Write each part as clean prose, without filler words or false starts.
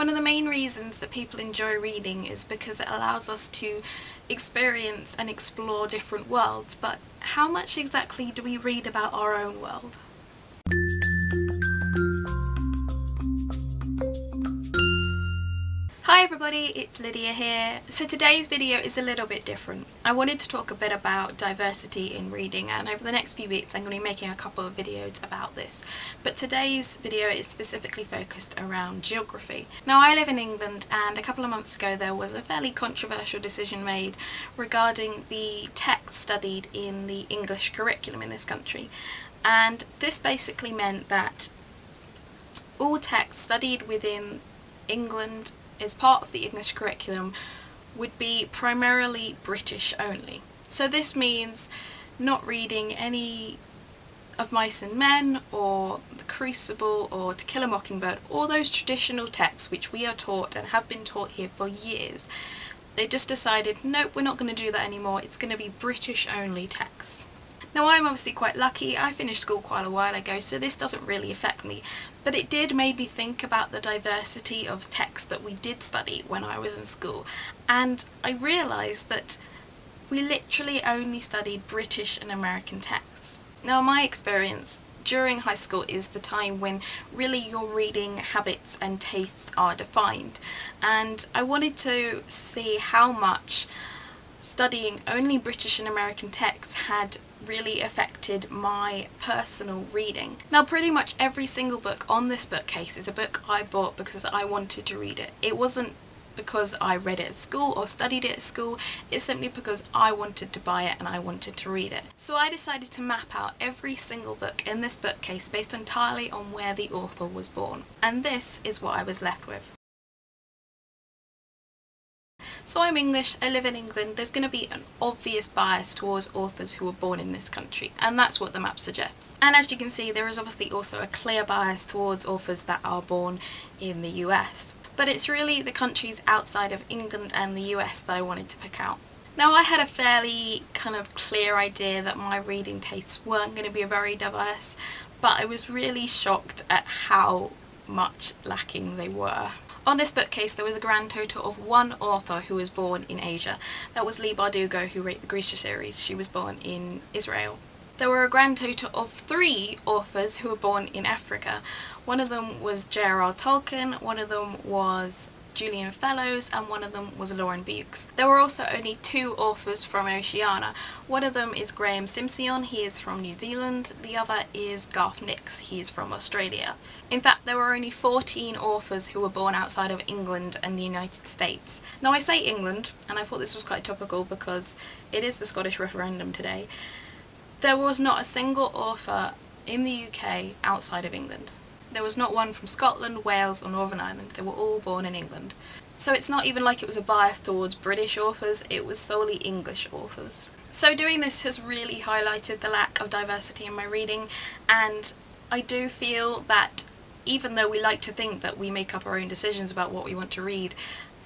One of the main reasons that people enjoy reading is because it allows us to experience and explore different worlds, but how much exactly do we read about our own world? Hi everybody, it's Lydia here. So today's video is a little bit different. I wanted to talk a bit about diversity in reading, and over the next few weeks I'm going to be making a couple of videos about this. But today's video is specifically focused around geography. Now, I live in England, and a couple of months ago there was a fairly controversial decision made regarding the text studied in the English curriculum in this country. And this basically meant that all text studied within England as part of the English curriculum would be primarily British only. So this means not reading any of Mice and Men or The Crucible or To Kill a Mockingbird, all those traditional texts which we are taught and have been taught here for years. They just decided, nope, we're not going to do that anymore, it's going to be British only texts. Now, I'm obviously quite lucky, I finished school quite a while ago, so this doesn't really affect me, but it did make me think about the diversity of texts that we did study when I was in school, and I realised that we literally only studied British and American texts. Now, my experience during high school is the time when really your reading habits and tastes are defined, and I wanted to see how much studying only British and American texts had really affected my personal reading. Now, pretty much every single book on this bookcase is a book I bought because I wanted to read it. It wasn't because I read it at school or studied it at school, it's simply because I wanted to buy it and I wanted to read it. So I decided to map out every single book in this bookcase based entirely on where the author was born. And this is what I was left with. So I'm English, I live in England, there's going to be an obvious bias towards authors who were born in this country, and that's what the map suggests. And as you can see, there is obviously also a clear bias towards authors that are born in the US. But it's really the countries outside of England and the US that I wanted to pick out. Now, I had a fairly kind of clear idea that my reading tastes weren't going to be very diverse, but I was really shocked at how much lacking they were. On this bookcase there was a grand total of one author who was born in Asia. That was Leigh Bardugo, who wrote the Grisha series. She was born in Israel. There were a grand total of 3 authors who were born in Africa. One of them was J.R.R. Tolkien, one of them was Julian Fellows, and one of them was Lauren Beukes. There were also only 2 authors from Oceania. One of them is Graham Simpson, he is from New Zealand. The other is Garth Nix, he is from Australia. In fact, there were only 14 authors who were born outside of England and the United States. Now, I say England, and I thought this was quite topical because it is the Scottish referendum today. There was not a single author in the UK outside of England. There was not one from Scotland, Wales or Northern Ireland. They were all born in England. So it's not even like it was a bias towards British authors, it was solely English authors. So doing this has really highlighted the lack of diversity in my reading, and I do feel that even though we like to think that we make up our own decisions about what we want to read,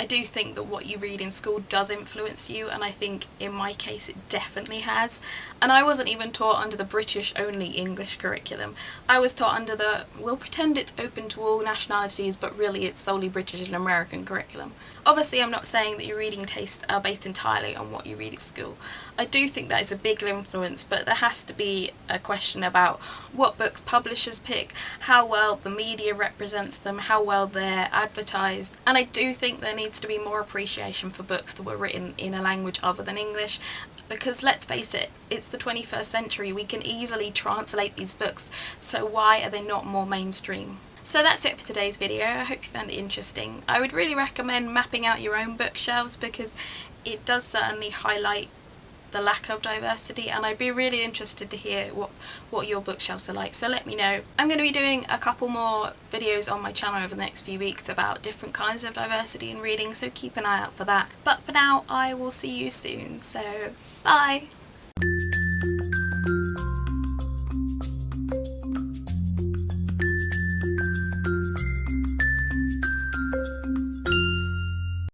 I do think that what you read in school does influence you, and I think in my case it definitely has. And I wasn't even taught under the British only English curriculum. I was taught under the, we'll pretend it's open to all nationalities, but really it's solely British and American curriculum. Obviously, I'm not saying that your reading tastes are based entirely on what you read at school. I do think that is a big influence, but there has to be a question about what books publishers pick, how well the media represents them, how well they're advertised, and I do think there needs to be more appreciation for books that were written in a language other than English, because let's face it, it's the 21st century, we can easily translate these books, so why are they not more mainstream? So that's it for today's video. I hope you found it interesting. I would really recommend mapping out your own bookshelves because it does certainly highlight the lack of diversity, and I'd be really interested to hear what your bookshelves are like, so let me know. I'm going to be doing a couple more videos on my channel over the next few weeks about different kinds of diversity in reading, so keep an eye out for that. But for now, I will see you soon, so bye!